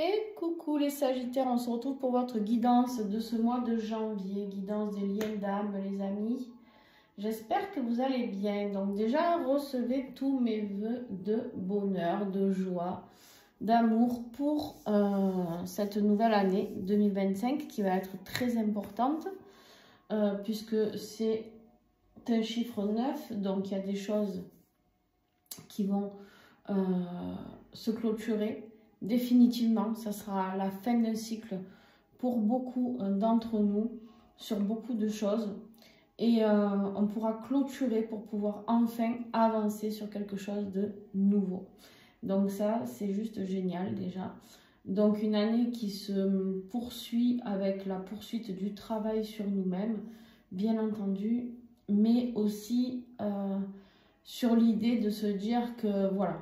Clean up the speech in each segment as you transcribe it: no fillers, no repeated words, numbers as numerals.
Et coucou les Sagittaires, on se retrouve pour votre guidance de ce mois de janvier, guidance des liens d'âme les amis. J'espère que vous allez bien. Donc déjà, recevez tous mes vœux de bonheur, de joie, d'amour pour cette nouvelle année 2025 qui va être très importante puisque c'est un chiffre 9, donc il y a des choses qui vont se clôturer. Définitivement, ça sera la fin d'un cycle pour beaucoup d'entre nous sur beaucoup de choses et on pourra clôturer pour pouvoir enfin avancer sur quelque chose de nouveau. Donc ça, c'est juste génial déjà. Donc une année qui se poursuit avec la poursuite du travail sur nous-mêmes, bien entendu, mais aussi sur l'idée de se dire que voilà,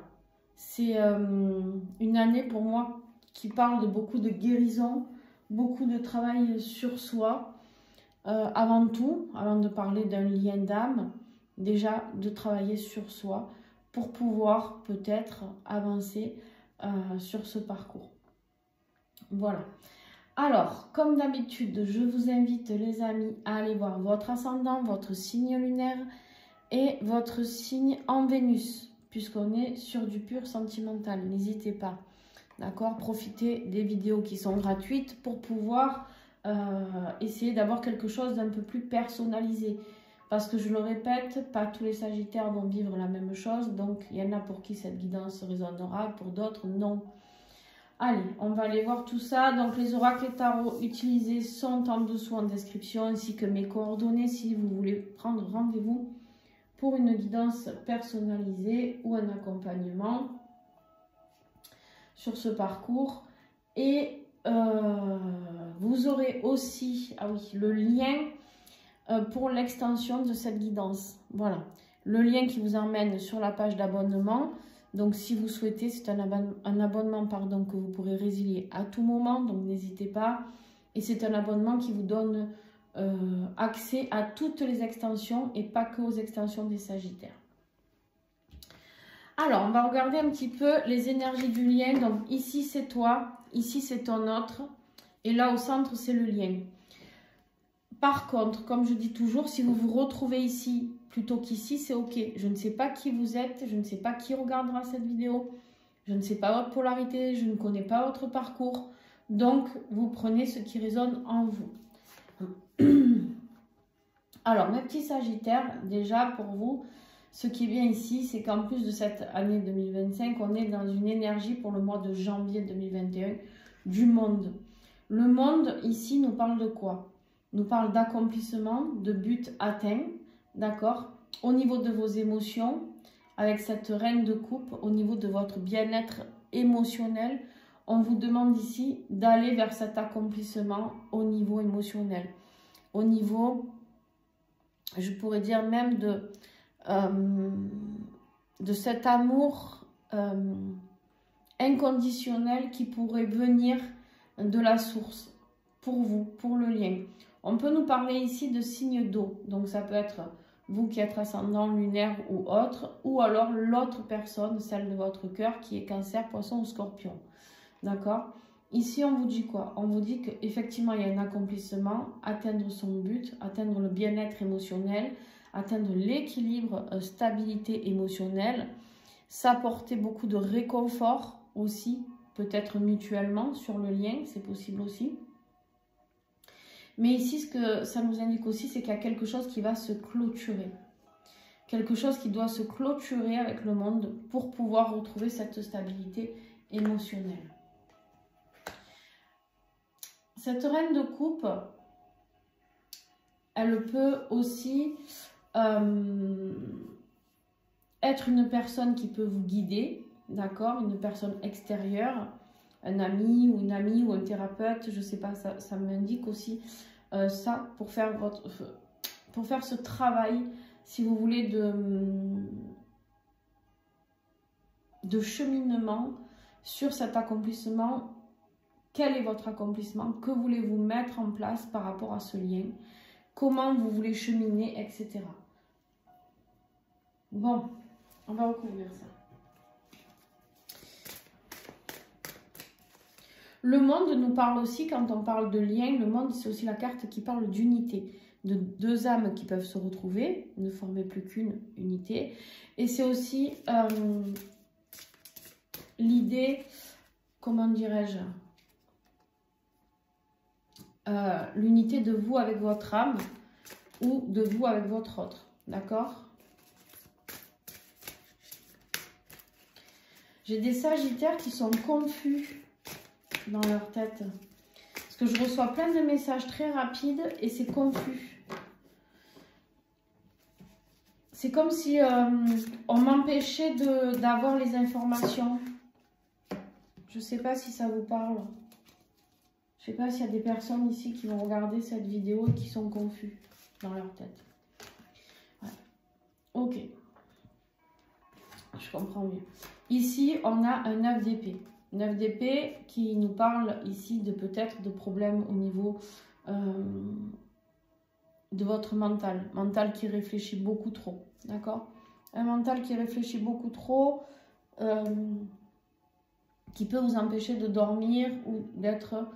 c'est une année pour moi qui parle de beaucoup de guérison, beaucoup de travail sur soi. Avant tout, avant de parler d'un lien d'âme, déjà de travailler sur soi pour pouvoir peut-être avancer sur ce parcours. Voilà. Alors, comme d'habitude, je vous invite les amis à aller voir votre ascendant, votre signe lunaire et votre signe en Vénus, puisqu'on est sur du pur sentimental. N'hésitez pas, d'accord? Profitez des vidéos qui sont gratuites pour pouvoir essayer d'avoir quelque chose d'un peu plus personnalisé. Parce que je le répète, pas tous les Sagittaires vont vivre la même chose. Donc, il y en a pour qui cette guidance résonnera, pour d'autres, non. Allez, on va aller voir tout ça. Donc, les oracles et tarots utilisés sont en dessous en description, ainsi que mes coordonnées si vous voulez prendre rendez-vous pour une guidance personnalisée ou un accompagnement sur ce parcours. Et vous aurez aussi le lien pour l'extension de cette guidance. Voilà, le lien qui vous emmène sur la page d'abonnement. Donc si vous souhaitez, c'est un abonnement pardon, que vous pourrez résilier à tout moment, donc n'hésitez pas. Et c'est un abonnement qui vous donne accès à toutes les extensions et pas que aux extensions des Sagittaires. Alors, on va regarder un petit peu les énergies du lien. Donc ici, c'est toi, ici, c'est ton autre. Et là, au centre, c'est le lien. Par contre, comme je dis toujours, si vous vous retrouvez ici plutôt qu'ici, c'est OK. Je ne sais pas qui vous êtes, je ne sais pas qui regardera cette vidéo. Je ne sais pas votre polarité, je ne connais pas votre parcours. Donc, vous prenez ce qui résonne en vous. Alors, mes petits Sagittaires, déjà pour vous, ce qui est bien ici, c'est qu'en plus de cette année 2025, on est dans une énergie pour le mois de janvier 2021 du monde. Le monde, ici, nous parle de quoi? Nous parle d'accomplissement, de buts atteints, d'accord? Au niveau de vos émotions, avec cette reine de coupe, au niveau de votre bien-être émotionnel, on vous demande ici d'aller vers cet accomplissement au niveau émotionnel. Au niveau, je pourrais dire même de cet amour inconditionnel qui pourrait venir de la source pour vous, pour le lien. On peut nous parler ici de signes d'eau, donc ça peut être vous qui êtes ascendant lunaire ou autre, ou alors l'autre personne, celle de votre cœur qui est Cancer, Poisson ou Scorpion. D'accord? Ici, on vous dit quoi? On vous dit qu'effectivement, il y a un accomplissement, atteindre son but, atteindre le bien-être émotionnel, atteindre l'équilibre, stabilité émotionnelle, s'apporter beaucoup de réconfort aussi, peut-être mutuellement sur le lien, c'est possible aussi. Mais ici, ce que ça nous indique aussi, c'est qu'il y a quelque chose qui va se clôturer. Quelque chose qui doit se clôturer avec le monde pour pouvoir retrouver cette stabilité émotionnelle. Cette reine de coupe, elle peut aussi être une personne qui peut vous guider, d'accord? Une personne extérieure, un ami ou une amie ou un thérapeute, je ne sais pas, ça m'indique aussi ça pour faire ce travail, si vous voulez, de cheminement sur cet accomplissement. Quel est votre accomplissement? Que voulez-vous mettre en place par rapport à ce lien? Comment vous voulez cheminer, etc. Bon, on va recouvrir ça. Le monde nous parle aussi, quand on parle de lien, le monde c'est aussi la carte qui parle d'unité, de deux âmes qui peuvent se retrouver, ne former plus qu'une unité. Et c'est aussi l'idée, comment dirais-je, l'unité de vous avec votre âme ou de vous avec votre autre, d'accord? J'ai des sagittaires qui sont confus dans leur tête. Parce que je reçois plein de messages très rapides et c'est confus. C'est comme si on m'empêchait d'avoir les informations. Je ne sais pas si ça vous parle. Je ne sais pas s'il y a des personnes ici qui vont regarder cette vidéo et qui sont confus dans leur tête. Ouais. Ok. Je comprends mieux. Ici, on a un 9 d'épée. 9 d'épée qui nous parle ici de peut-être de problèmes au niveau de votre mental. Mental qui réfléchit beaucoup trop. D'accord? Un mental qui réfléchit beaucoup trop, qui peut vous empêcher de dormir ou d'être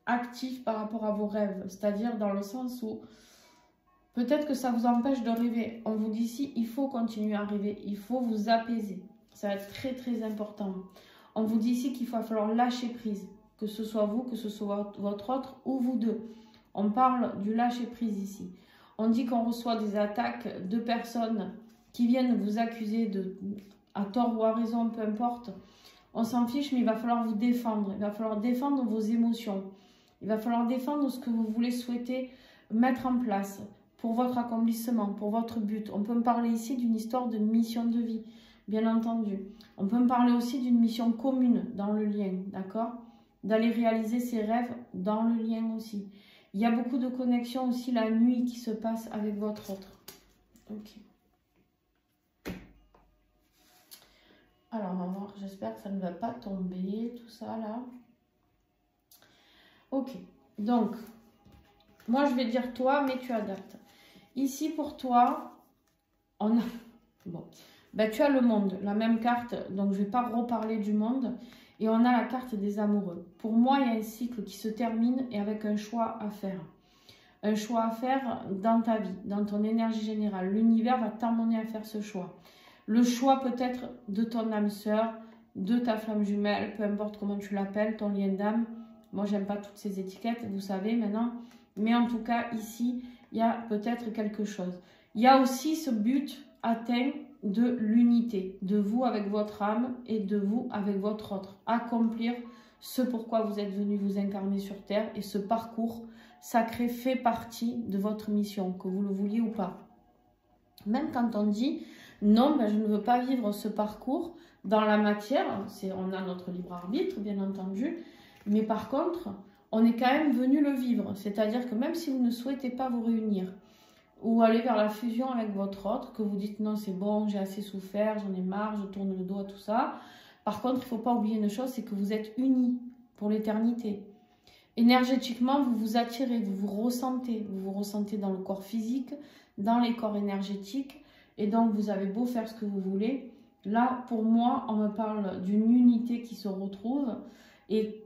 actif par rapport à vos rêves. C'est-à-dire dans le sens où peut-être que ça vous empêche de rêver. On vous dit ici, il faut continuer à rêver. Il faut vous apaiser. Ça va être très très important. On vous dit ici qu'il va falloir lâcher prise. Que ce soit vous, que ce soit votre autre ou vous deux. On parle du lâcher prise ici. On dit qu'on reçoit des attaques de personnes qui viennent vous accuser à tort ou à raison, peu importe. On s'en fiche, mais il va falloir vous défendre. Il va falloir défendre vos émotions. Il va falloir défendre ce que vous voulez souhaiter mettre en place pour votre accomplissement, pour votre but. On peut me parler ici d'une histoire de mission de vie, bien entendu. On peut me parler aussi d'une mission commune dans le lien, d'accord? D'aller réaliser ses rêves dans le lien aussi. Il y a beaucoup de connexions aussi la nuit qui se passe avec votre autre. Ok. Alors, on va voir, j'espère que ça ne va pas tomber, tout ça là. Ok, donc, moi je vais dire toi, mais tu adaptes. Ici pour toi, on a... Bon, ben, tu as le monde, la même carte, donc je ne vais pas reparler du monde. Et on a la carte des amoureux. Pour moi, il y a un cycle qui se termine et avec un choix à faire. Un choix à faire dans ta vie, dans ton énergie générale. L'univers va t'emmener à faire ce choix. Le choix peut-être de ton âme sœur, de ta flamme jumelle, peu importe comment tu l'appelles, ton lien d'âme. Moi, j'aime pas toutes ces étiquettes, vous savez maintenant. Mais en tout cas, ici, il y a peut-être quelque chose. Il y a aussi ce but atteint de l'unité, de vous avec votre âme et de vous avec votre autre. Accomplir ce pourquoi vous êtes venu vous incarner sur Terre et ce parcours sacré fait partie de votre mission, que vous le vouliez ou pas. Même quand on dit non, ben, je ne veux pas vivre ce parcours dans la matière, on a notre libre arbitre, bien entendu, mais par contre, on est quand même venu le vivre. C'est-à-dire que même si vous ne souhaitez pas vous réunir ou aller vers la fusion avec votre autre, que vous dites non, c'est bon, j'ai assez souffert, j'en ai marre, je tourne le dos à tout ça. Par contre, il ne faut pas oublier une chose, c'est que vous êtes unis pour l'éternité. Énergétiquement, vous vous attirez, vous vous ressentez dans le corps physique, dans les corps énergétiques, et donc vous avez beau faire ce que vous voulez. Là, pour moi, on me parle d'une unité qui se retrouve, et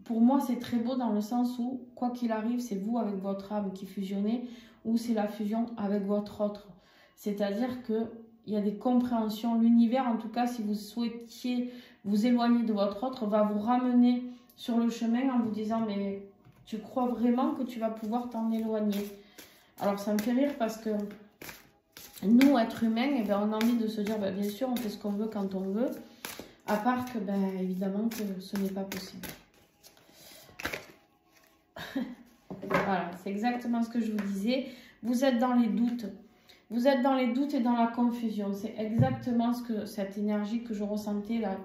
pour moi, c'est très beau dans le sens où, quoi qu'il arrive, c'est vous avec votre âme qui fusionnez, ou c'est la fusion avec votre autre. C'est-à-dire qu'il y a des compréhensions. L'univers, en tout cas, si vous souhaitiez vous éloigner de votre autre, va vous ramener sur le chemin en vous disant « mais tu crois vraiment que tu vas pouvoir t'en éloigner ?» Alors, ça me fait rire parce que nous, êtres humains, eh ben, on a envie de se dire bien sûr, on fait ce qu'on veut quand on veut, à part que, évidemment, que ce n'est pas possible. Voilà, c'est exactement ce que je vous disais. Vous êtes dans les doutes. Vous êtes dans les doutes et dans la confusion. C'est exactement cette énergie que je ressentais là.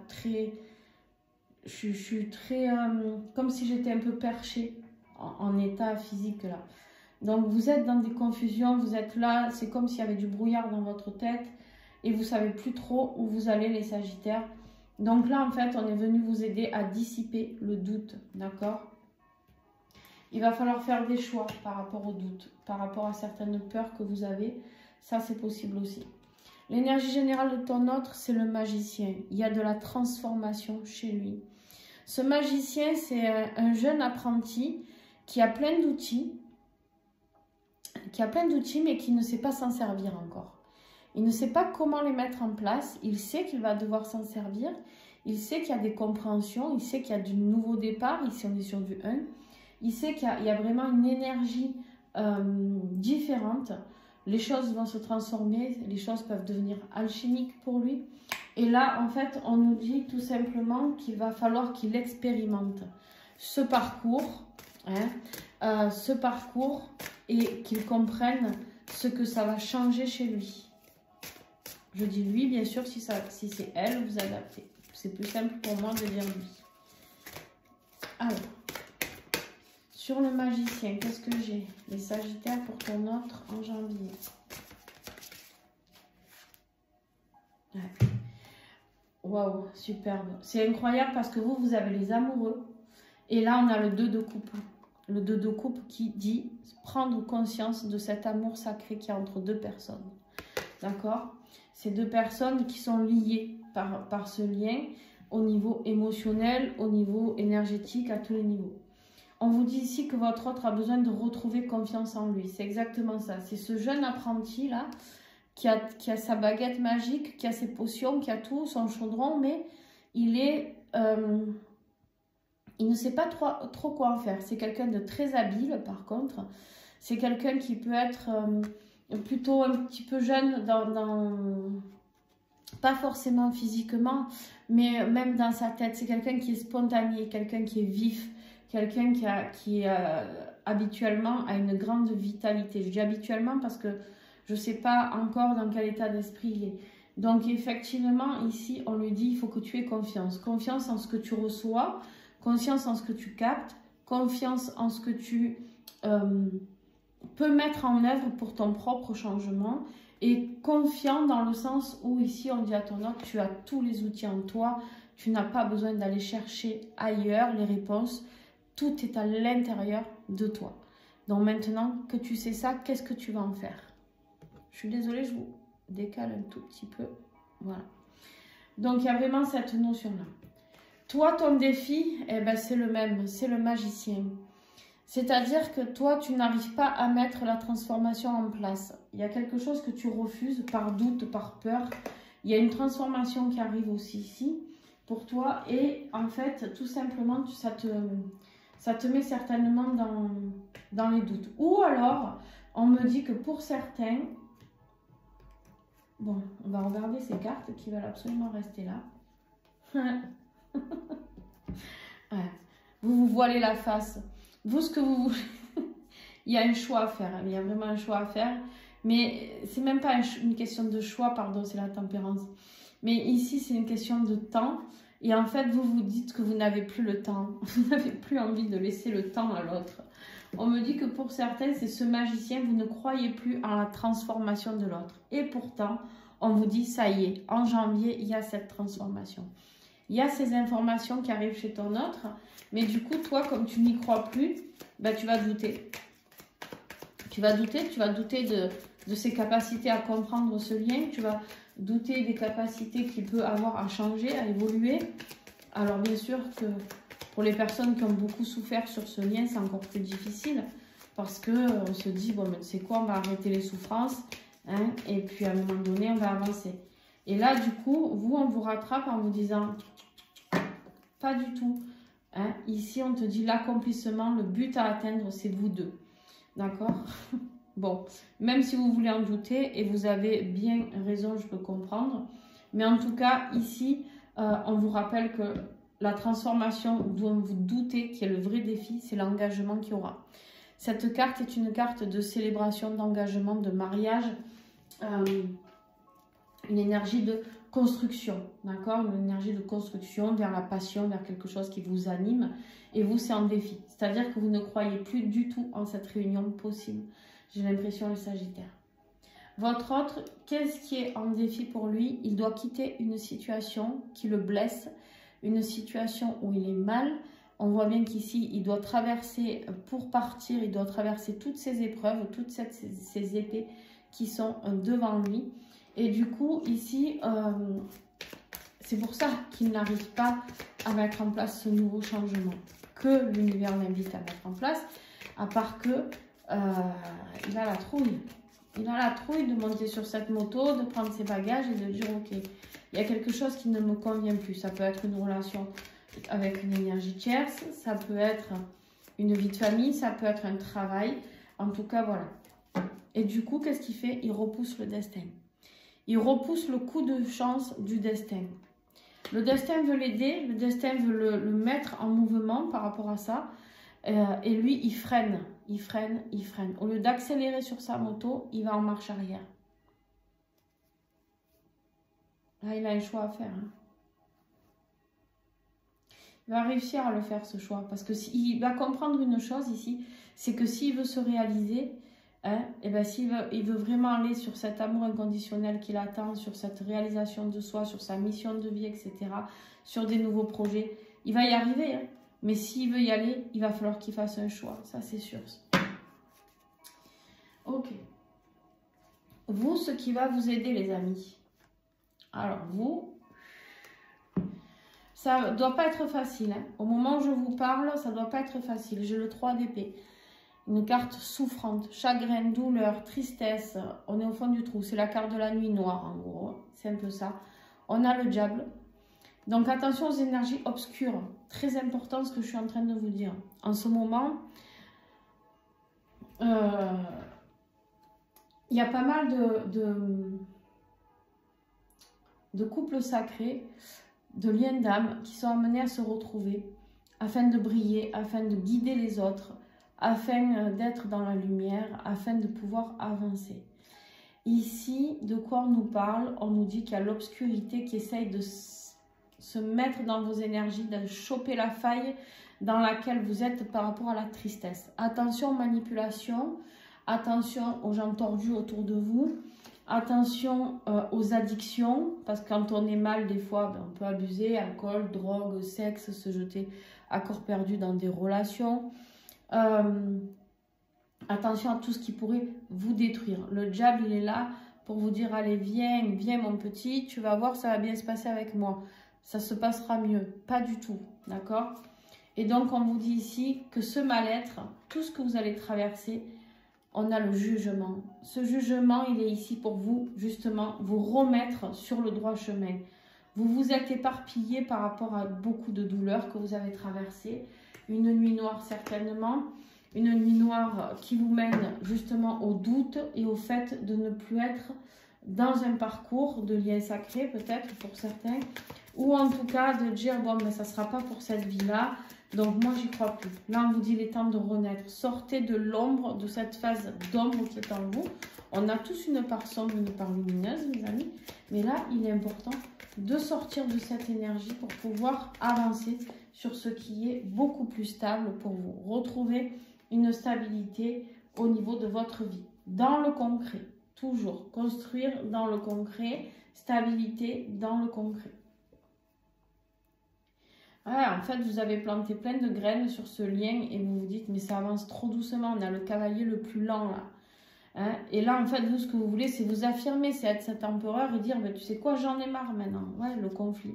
Je suis très... comme si j'étais un peu perchée en état physique là. Donc vous êtes dans des confusions. Vous êtes là. C'est comme s'il y avait du brouillard dans votre tête. Et vous ne savez plus trop où vous allez les Sagittaires. Donc là en fait on est venu vous aider à dissiper le doute. D'accord ? Il va falloir faire des choix par rapport au doute, par rapport à certaines peurs que vous avez. Ça, c'est possible aussi. L'énergie générale de ton autre, c'est le magicien. Il y a de la transformation chez lui. Ce magicien, c'est un jeune apprenti qui a plein d'outils, mais qui ne sait pas s'en servir encore. Il ne sait pas comment les mettre en place. Il sait qu'il va devoir s'en servir. Il sait qu'il y a des compréhensions. Il sait qu'il y a du nouveau départ. Ici, on est sur du 1. Il sait qu'il y a vraiment une énergie différente. Les choses vont se transformer. Les choses peuvent devenir alchimiques pour lui. Et là, en fait, on nous dit tout simplement qu'il va falloir qu'il expérimente ce parcours. Et qu'il comprenne ce que ça va changer chez lui. Je dis lui, bien sûr, si c'est elle, vous adaptez. C'est plus simple pour moi de dire lui. Alors, sur le magicien, qu'est-ce que j'ai? Les sagittaires pour ton autre en janvier. Ouais. Waouh, superbe. C'est incroyable parce que vous avez les amoureux. Et là, on a le 2 de coupe. Le 2 de coupe qui dit prendre conscience de cet amour sacré qu'il y a entre deux personnes. D'accord? Ces deux personnes qui sont liées par ce lien au niveau émotionnel, au niveau énergétique, à tous les niveaux. On vous dit ici que votre autre a besoin de retrouver confiance en lui. C'est exactement ça. C'est ce jeune apprenti-là qui a sa baguette magique, qui a ses potions, qui a tout, son chaudron, mais il ne sait pas trop quoi en faire. C'est quelqu'un de très habile, par contre. C'est quelqu'un qui peut être plutôt un petit peu jeune, pas forcément physiquement, mais même dans sa tête. C'est quelqu'un qui est spontané, quelqu'un qui est vif, quelqu'un qui habituellement a une grande vitalité. Je dis habituellement parce que je ne sais pas encore dans quel état d'esprit il est. Donc effectivement, ici, on lui dit, il faut que tu aies confiance. Confiance en ce que tu reçois, confiance en ce que tu captes, confiance en ce que tu peux mettre en œuvre pour ton propre changement et confiant dans le sens où ici on dit à ton autre, tu as tous les outils en toi, tu n'as pas besoin d'aller chercher ailleurs les réponses, tout est à l'intérieur de toi. Donc maintenant que tu sais ça, qu'est-ce que tu vas en faire? Je suis désolée, je vous décale un tout petit peu, voilà. Donc il y a vraiment cette notion-là. Toi, ton défi, eh ben, c'est le même, c'est le magicien. C'est-à-dire que toi, tu n'arrives pas à mettre la transformation en place. Il y a quelque chose que tu refuses par doute, par peur. Il y a une transformation qui arrive aussi ici pour toi. Et en fait, tout simplement, ça te met certainement dans les doutes. Ou alors, on me dit que pour certains... Bon, on va regarder ces cartes qui veulent absolument rester là. Ouais. Vous voilez la face. Vous, ce que vous voulez, il y a un choix à faire. Il y a vraiment un choix à faire. Mais c'est même pas une question de choix, pardon, c'est la tempérance. Mais ici, c'est une question de temps. Et en fait, vous vous dites que vous n'avez plus le temps. Vous n'avez plus envie de laisser le temps à l'autre. On me dit que pour certains, c'est ce magicien, vous ne croyez plus en la transformation de l'autre. Et pourtant, on vous dit, ça y est, en janvier, il y a cette transformation. Il y a ces informations qui arrivent chez ton autre, mais du coup, toi, comme tu n'y crois plus, ben, tu vas douter. Tu vas douter de ses capacités à comprendre ce lien, tu vas douter des capacités qu'il peut avoir à changer, à évoluer. Alors bien sûr que pour les personnes qui ont beaucoup souffert sur ce lien, c'est encore plus difficile, parce qu'on se dit, bon, mais c'est quoi, on va arrêter les souffrances, hein, et puis à un moment donné, on va avancer. Et là, du coup, vous, on vous rattrape en vous disant... Pas du tout. Hein? Ici, on te dit l'accomplissement, le but à atteindre, c'est vous deux. D'accord? Bon, même si vous voulez en douter, et vous avez bien raison, je peux comprendre. Mais en tout cas, ici, on vous rappelle que la transformation dont vous doutez, qui est le vrai défi, c'est l'engagement qu'il y aura. Cette carte est une carte de célébration, d'engagement, de mariage, une énergie de construction, d'accord? Une énergie de construction vers la passion, vers quelque chose qui vous anime. Et vous, c'est un défi. C'est-à-dire que vous ne croyez plus du tout en cette réunion possible. J'ai l'impression, le Sagittaire. Votre autre, qu'est-ce qui est un défi pour lui? Il doit quitter une situation qui le blesse, une situation où il est mal. On voit bien qu'ici, il doit traverser, pour partir, il doit traverser toutes ces épreuves, toutes ces épées qui sont devant lui. Et du coup, ici, c'est pour ça qu'il n'arrive pas à mettre en place ce nouveau changement que l'univers l'invite à mettre en place, à part que il a la trouille. Il a la trouille de monter sur cette moto, de prendre ses bagages et de dire ok, il y a quelque chose qui ne me convient plus. Ça peut être une relation avec une énergie tierce, ça peut être une vie de famille, ça peut être un travail. En tout cas, voilà. Et du coup, qu'est-ce qu'il fait? Il repousse le destin. Il repousse le coup de chance du destin. Le destin veut l'aider, le destin veut le mettre en mouvement par rapport à ça. Et lui, il freine, il freine, il freine. Au lieu d'accélérer sur sa moto, il va en marche arrière. Là, il a un choix à faire. Hein. Il va réussir à le faire, ce choix. Parce que il va comprendre une chose ici, c'est que s'il veut se réaliser, hein, et ben, il veut vraiment aller sur cet amour inconditionnel qu'il attend, sur cette réalisation de soi, sur sa mission de vie, etc., sur des nouveaux projets, il va y arriver. Hein. Mais s'il veut y aller, il va falloir qu'il fasse un choix. Ça, c'est sûr. Ok. Vous, ce qui va vous aider, les amis. Alors, vous, ça ne doit pas être facile. Hein. Au moment où je vous parle, ça ne doit pas être facile. J'ai le 3 d'épée. Une carte souffrante, chagrin, douleur, tristesse. On est au fond du trou. C'est la carte de la nuit noire, en gros. C'est un peu ça. On a le diable. Donc, attention aux énergies obscures. Très important ce que je suis en train de vous dire. En ce moment, il y a pas mal de couples sacrés, de liens d'âme qui sont amenés à se retrouver afin de briller, afin de guider les autres, afin d'être dans la lumière, afin de pouvoir avancer. Ici, de quoi on nous parle? On nous dit qu'il y a l'obscurité qui essaye de se mettre dans vos énergies, de choper la faille dans laquelle vous êtes par rapport à la tristesse. Attention aux manipulations, attention aux gens tordus autour de vous, attention aux addictions, parce que quand on est mal, des fois, on peut abuser, alcool, drogue, sexe, se jeter à corps perdu dans des relations. Attention à tout ce qui pourrait vous détruire. Le diable, il est là pour vous dire, allez, viens, viens mon petit, tu vas voir, ça va bien se passer avec moi. Ça se passera mieux. Pas du tout, d'accord? Et donc, on vous dit ici que ce mal-être, tout ce que vous allez traverser, on a le jugement. Ce jugement, il est ici pour vous, justement, vous remettre sur le droit chemin. Vous vous êtes éparpillé par rapport à beaucoup de douleurs que vous avez traversées. Une nuit noire, certainement. Une nuit noire qui vous mène justement au doute et au fait de ne plus être dans un parcours de lien sacré, peut-être pour certains. Ou en tout cas de dire, bon, mais ça ne sera pas pour cette vie-là. Donc moi, j'y crois plus. Là, on vous dit, il est temps de renaître. Sortez de l'ombre, de cette phase d'ombre qui est en vous. On a tous une part sombre, une part lumineuse, mes amis. Mais là, il est important de sortir de cette énergie pour pouvoir avancer sur ce qui est beaucoup plus stable pour vous. Retrouver une stabilité au niveau de votre vie. Dans le concret, toujours. Construire dans le concret, stabilité dans le concret. Ah, en fait, vous avez planté plein de graines sur ce lien et vous vous dites, mais ça avance trop doucement. On a le cavalier le plus lent là. Hein? Et là, en fait, vous, ce que vous voulez, c'est vous affirmer, c'est être cet empereur et dire, ben, tu sais quoi, j'en ai marre maintenant. Ouais, le conflit.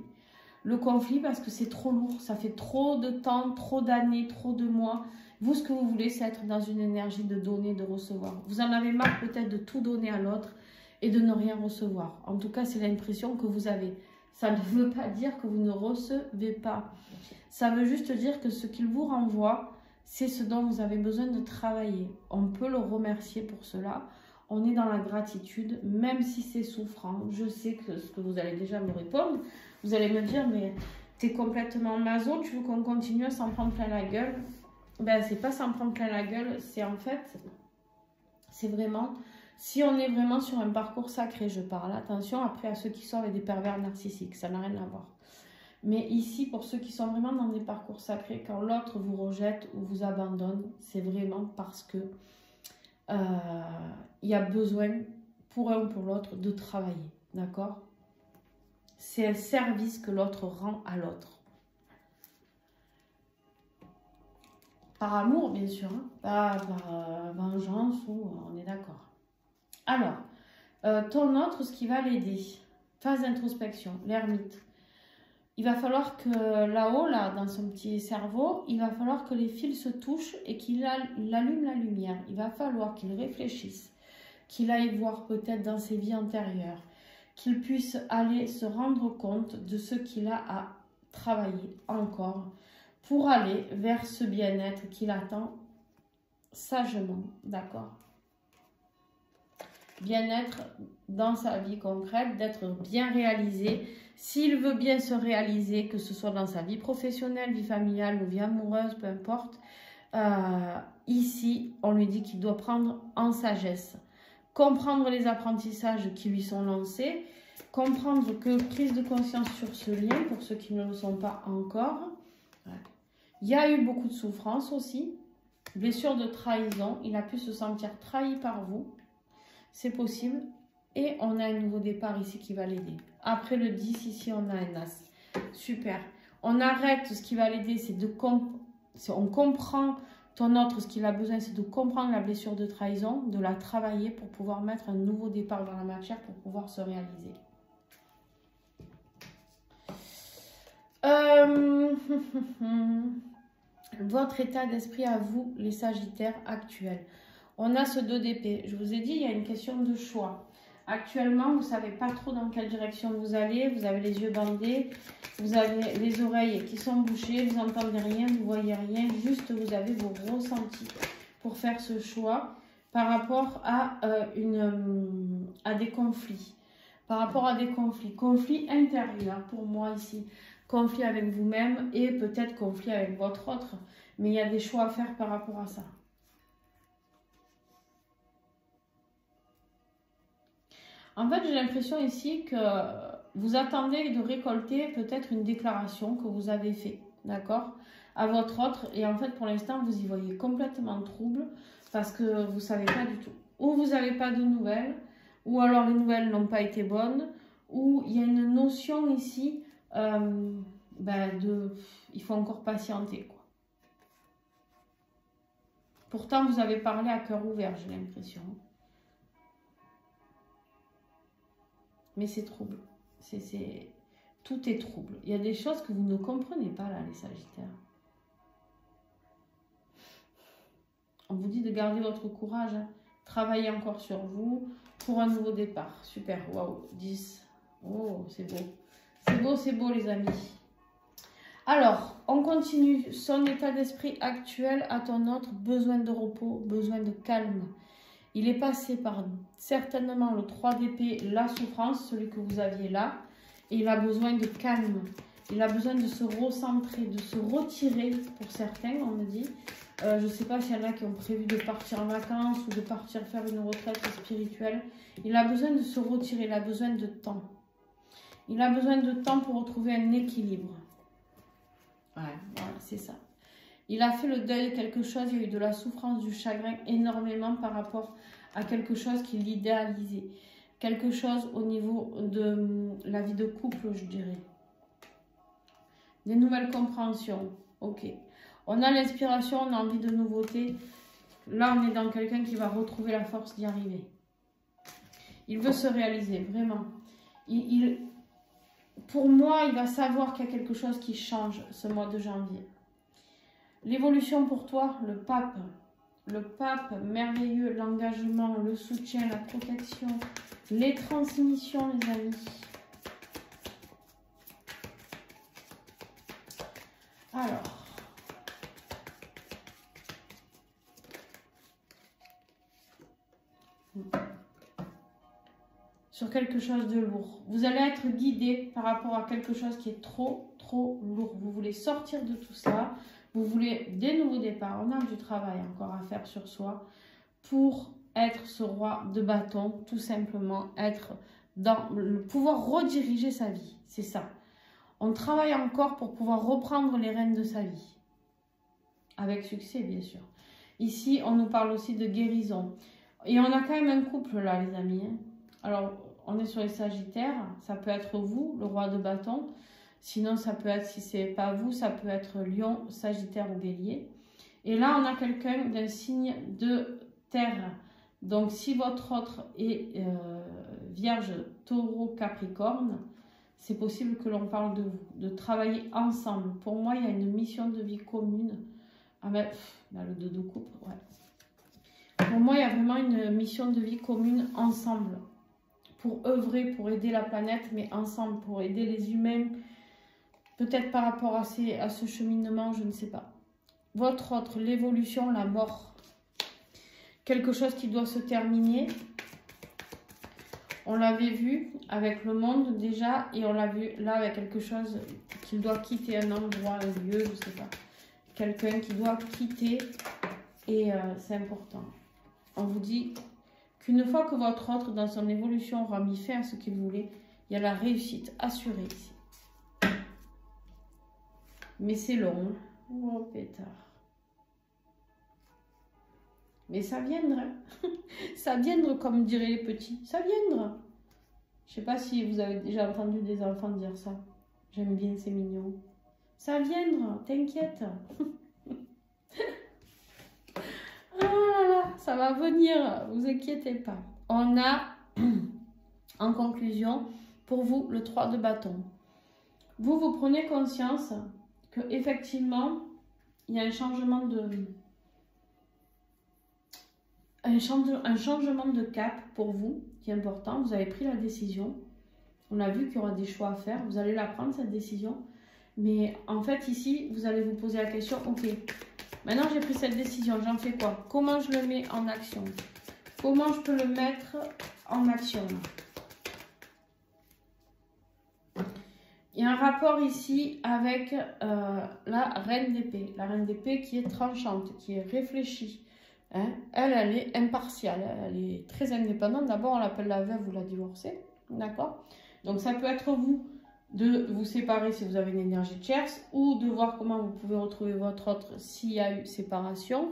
Le conflit parce que c'est trop lourd. Ça fait trop de temps, trop d'années, trop de mois. Vous, ce que vous voulez, c'est être dans une énergie de donner, de recevoir. Vous en avez marre peut-être de tout donner à l'autre et de ne rien recevoir. En tout cas, c'est l'impression que vous avez. Ça ne veut pas dire que vous ne recevez pas. Ça veut juste dire que ce qu'il vous renvoie, c'est ce dont vous avez besoin de travailler. On peut le remercier pour cela. On est dans la gratitude, même si c'est souffrant. Je sais que ce que vous allez déjà me répondre, vous allez me dire, mais t'es complètement maso, tu veux qu'on continue à s'en prendre plein la gueule? Ben, c'est pas s'en prendre plein la gueule, c'est en fait, c'est vraiment... Si on est vraiment sur un parcours sacré, je parle, attention après à ceux qui sont avec des pervers narcissiques, ça n'a rien à voir. Mais ici, pour ceux qui sont vraiment dans des parcours sacrés, quand l'autre vous rejette ou vous abandonne, c'est vraiment parce que il y a besoin pour un ou pour l'autre de travailler, d'accord? C'est un service que l'autre rend à l'autre. Par amour, bien sûr, hein, pas par vengeance, ou on est d'accord. Alors, Ton autre, ce qui va l'aider, phase d'introspection, l'ermite. Il va falloir que là-haut, là, dans son petit cerveau, il va falloir que les fils se touchent et qu'il allume la lumière. Il va falloir qu'il réfléchisse, qu'il aille voir peut-être dans ses vies antérieures, qu'il puisse aller se rendre compte de ce qu'il a à travailler encore pour aller vers ce bien-être qu'il attend sagement, d'accord? Bien-être dans sa vie concrète, d'être bien réalisé. S'il veut bien se réaliser, que ce soit dans sa vie professionnelle, vie familiale ou vie amoureuse, peu importe, ici, on lui dit qu'il doit prendre en sagesse. Comprendre les apprentissages qui lui sont lancés, comprendre que prise de conscience sur ce lien, pour ceux qui ne le sont pas encore. Il y a eu beaucoup de souffrance aussi, blessure de trahison, il a pu se sentir trahi par vous, c'est possible. Et on a un nouveau départ ici qui va l'aider. Après le 10, ici, on a un As. Super. On arrête, ce qui va l'aider, c'est de on comprend ton autre, ce qu'il a besoin, c'est de comprendre la blessure de trahison, de la travailler pour pouvoir mettre un nouveau départ dans la matière, pour pouvoir se réaliser. Votre état d'esprit à vous, les Sagittaires actuels. On a ce 2 d'épée. Je vous ai dit, il y a une question de choix. Actuellement, vous ne savez pas trop dans quelle direction vous allez. Vous avez les yeux bandés, vous avez les oreilles qui sont bouchées, vous n'entendez rien, vous ne voyez rien. Juste, vous avez vos ressentis pour faire ce choix par rapport à, des conflits. Par rapport à des conflits. Conflits intérieurs pour moi ici. Conflit avec vous-même et peut-être conflit avec votre autre. Mais il y a des choix à faire par rapport à ça. En fait, j'ai l'impression ici que vous attendez de récolter peut-être une déclaration que vous avez faite, d'accord, à votre autre. Et en fait, pour l'instant, vous y voyez complètement trouble parce que vous ne savez pas du tout. Ou vous n'avez pas de nouvelles, ou alors les nouvelles n'ont pas été bonnes, ou il y a une notion ici il faut encore patienter, quoi. Pourtant, vous avez parlé à cœur ouvert, j'ai l'impression. Mais c'est trouble. Tout est trouble. Il y a des choses que vous ne comprenez pas là, les Sagittaires. On vous dit de garder votre courage. Hein. Travaillez encore sur vous pour un nouveau départ. Super. Waouh. 10. Oh, c'est beau. C'est beau, c'est beau, les amis. Alors, on continue. Son état d'esprit actuel à ton autre. Besoin de repos, besoin de calme. Il est passé par certainement le 3 d'épée, la souffrance, celui que vous aviez là. Et il a besoin de calme. Il a besoin de se recentrer, de se retirer pour certains, on me dit. Je ne sais pas s'il y en a qui ont prévu de partir en vacances ou de partir faire une retraite spirituelle. Il a besoin de se retirer, il a besoin de temps. Il a besoin de temps pour retrouver un équilibre. Ouais, voilà, c'est ça. Il a fait le deuil de quelque chose, il y a eu de la souffrance, du chagrin énormément par rapport à quelque chose qu'il idéalisait. Quelque chose au niveau de la vie de couple, je dirais. Des nouvelles compréhensions, ok. On a l'inspiration, on a envie de nouveautés. Là, on est dans quelqu'un qui va retrouver la force d'y arriver. Il veut se réaliser, vraiment. Pour moi, il va savoir qu'il y a quelque chose qui change ce mois de janvier. L'évolution pour toi, le pape. Le pape, merveilleux, l'engagement, le soutien, la protection, les transmissions, les amis. Alors. Sur quelque chose de lourd. Vous allez être guidé par rapport à quelque chose qui est trop lourd. Vous voulez sortir de tout ça. Vous voulez des nouveaux départs. On a du travail encore à faire sur soi pour être ce roi de bâton, tout simplement être dans le pouvoir rediriger sa vie. C'est ça. On travaille encore pour pouvoir reprendre les rênes de sa vie. Avec succès, bien sûr. Ici, on nous parle aussi de guérison. Et on a quand même un couple là, les amis. Hein. Alors, on est sur les Sagittaires. Ça peut être vous, le roi de bâton. Sinon, ça peut être, si ce n'est pas vous, ça peut être Lion, Sagittaire ou Bélier. Et là, on a quelqu'un d'un signe de terre. Donc, si votre autre est Vierge, Taureau, Capricorne, c'est possible que l'on parle de vous, de travailler ensemble. Pour moi, il y a une mission de vie commune. Ah ben, là, le 2 de coupe, ouais. Pour moi, il y a vraiment une mission de vie commune ensemble. Pour œuvrer, pour aider la planète, mais ensemble, pour aider les humains. Peut-être par rapport à ce cheminement, je ne sais pas. Votre autre, l'évolution, la mort. Quelque chose qui doit se terminer. On l'avait vu avec le monde déjà, et on l'a vu là avec quelque chose qu'il doit quitter un endroit, un lieu, je ne sais pas. Quelqu'un qui doit quitter, et c'est important. On vous dit qu'une fois que votre autre, dans son évolution, aura mis fin à ce qu'il voulait, il y a la réussite assurée ici. Mais c'est long. Oh, pétard. Mais ça viendra. Ça viendra, comme diraient les petits. Ça viendra. Je ne sais pas si vous avez déjà entendu des enfants dire ça. J'aime bien, c'est mignon. Ça viendra, t'inquiète. Ah là là, ça va venir, vous inquiétez pas. On a, en conclusion, pour vous, le 3 de bâton. Vous prenez conscience que effectivement, il y a un changement de... Un changement de cap pour vous, qui est important. Vous avez pris la décision. On a vu qu'il y aura des choix à faire. Vous allez la prendre, cette décision. Mais en fait, ici, vous allez vous poser la question, ok, maintenant j'ai pris cette décision, j'en fais quoi? Comment je le mets en action? Comment je peux le mettre en action? Il y a un rapport ici avec la reine d'épée. La reine d'épée qui est tranchante, qui est réfléchie. Hein? Elle est impartiale, elle est très indépendante. D'abord, on l'appelle la veuve ou la divorcée. D'accord? Donc, ça peut être vous de vous séparer si vous avez une énergie tierce ou de voir comment vous pouvez retrouver votre autre s'il y a eu séparation.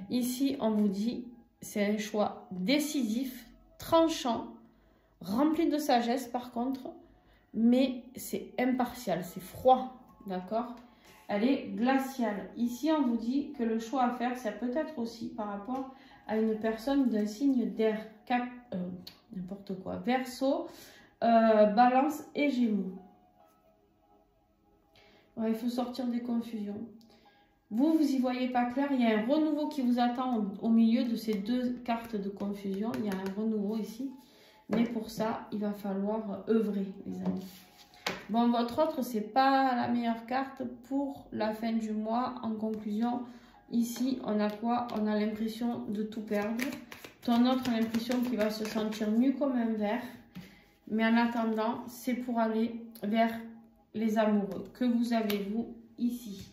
Ici, on vous dit, c'est un choix décisif, tranchant, rempli de sagesse par contre, mais c'est impartial, c'est froid. D'accord? Elle est glaciale. Ici, on vous dit que le choix à faire, c'est peut-être aussi par rapport à une personne d'un signe d'air, n'importe quoi, Verseau, Balance et Gémeaux. Ouais, il faut sortir des confusions. Vous y voyez pas clair. Il y a un renouveau qui vous attend au milieu de ces deux cartes de confusion. Il y a un renouveau ici. Mais pour ça, il va falloir œuvrer, les amis. Bon, votre autre, c'est pas la meilleure carte pour la fin du mois. En conclusion, ici, on a quoi? On a l'impression de tout perdre. Ton autre a l'impression qu'il va se sentir nu comme un ver. Mais en attendant, c'est pour aller vers les amoureux que vous avez, vous, ici.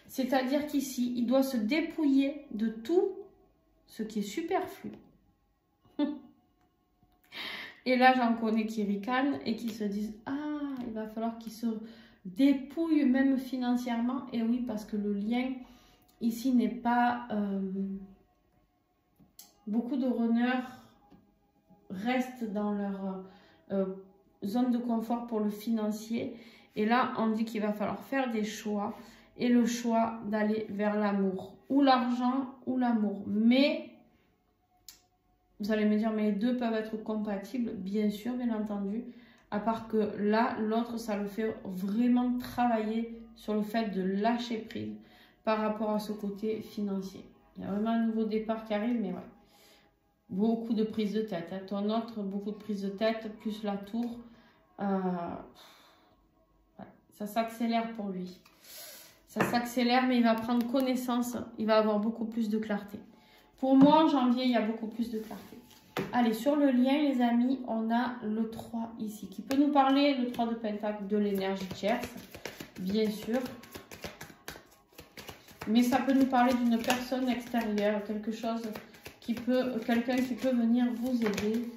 C'est-à-dire qu'ici, il doit se dépouiller de tout ce qui est superflu. Et là, j'en connais qui ricanent et qui se disent « Ah, il va falloir qu'il se dépouille même financièrement. » Et oui, parce que le lien ici n'est pas... beaucoup de runners restent dans leur zone de confort pour le financier. Et là, on dit qu'il va falloir faire des choix. Et le choix d'aller vers l'amour. Ou l'argent ou l'amour. Mais... Vous allez me dire, mais les deux peuvent être compatibles, bien sûr, bien entendu. À part que là, l'autre, ça le fait vraiment travailler sur le fait de lâcher prise par rapport à ce côté financier. Il y a vraiment un nouveau départ qui arrive, mais ouais. Beaucoup de prises de tête. Hein. Ton autre, beaucoup de prises de tête, plus la tour. Ouais. Ça s'accélère pour lui. Ça s'accélère, mais il va prendre connaissance. Il va avoir beaucoup plus de clarté. Pour moi, en janvier, il y a beaucoup plus de clarté. Allez, sur le lien, les amis, on a le 3 ici, qui peut nous parler, le 3 de Pentacle, de l'énergie tierce, bien sûr. Mais ça peut nous parler d'une personne extérieure, quelque chose qui peut, quelqu'un qui peut venir vous aider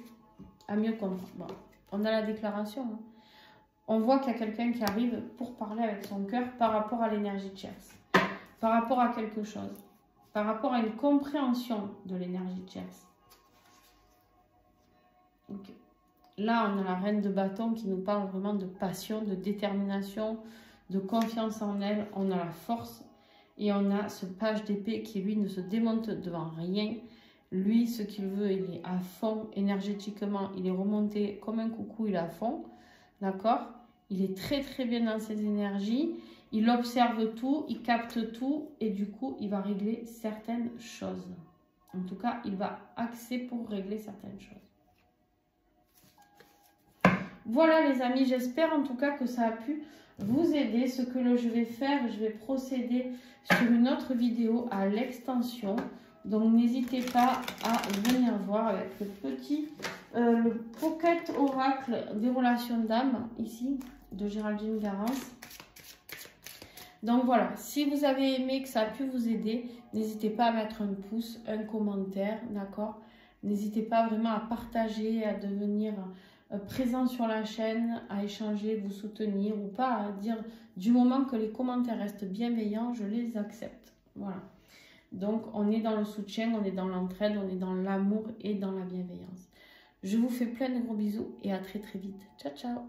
à mieux comprendre. Bon, on a la déclaration. Hein. On voit qu'il y a quelqu'un qui arrive pour parler avec son cœur par rapport à l'énergie tierce, par rapport à quelque chose. Par rapport à une compréhension de l'énergie tierce. Okay. Là, on a la reine de bâton qui nous parle vraiment de passion, de détermination, de confiance en elle. On a la force et on a ce page d'épée qui, lui, ne se démonte devant rien. Lui, ce qu'il veut, il est à fond énergétiquement. Il est remonté comme un coucou, il est à fond. D'accord? Il est très très bien dans ses énergies. Il observe tout, il capte tout. Et du coup, il va régler certaines choses. En tout cas, il va axer pour régler certaines choses. Voilà les amis, j'espère en tout cas que ça a pu vous aider. Ce que je vais faire, je vais procéder sur une autre vidéo à l'extension. Donc n'hésitez pas à venir voir avec le petit, le Pocket Oracle des relations d'âme, ici, de Géraldine Garance. Donc voilà, si vous avez aimé, que ça a pu vous aider, n'hésitez pas à mettre un pouce, un commentaire, d'accord? N'hésitez pas vraiment à partager, à devenir présent sur la chaîne, à échanger, vous soutenir ou pas, à dire du moment que les commentaires restent bienveillants, je les accepte. Voilà. Donc on est dans le soutien, on est dans l'entraide, on est dans l'amour et dans la bienveillance. Je vous fais plein de gros bisous et à très très vite. Ciao ciao.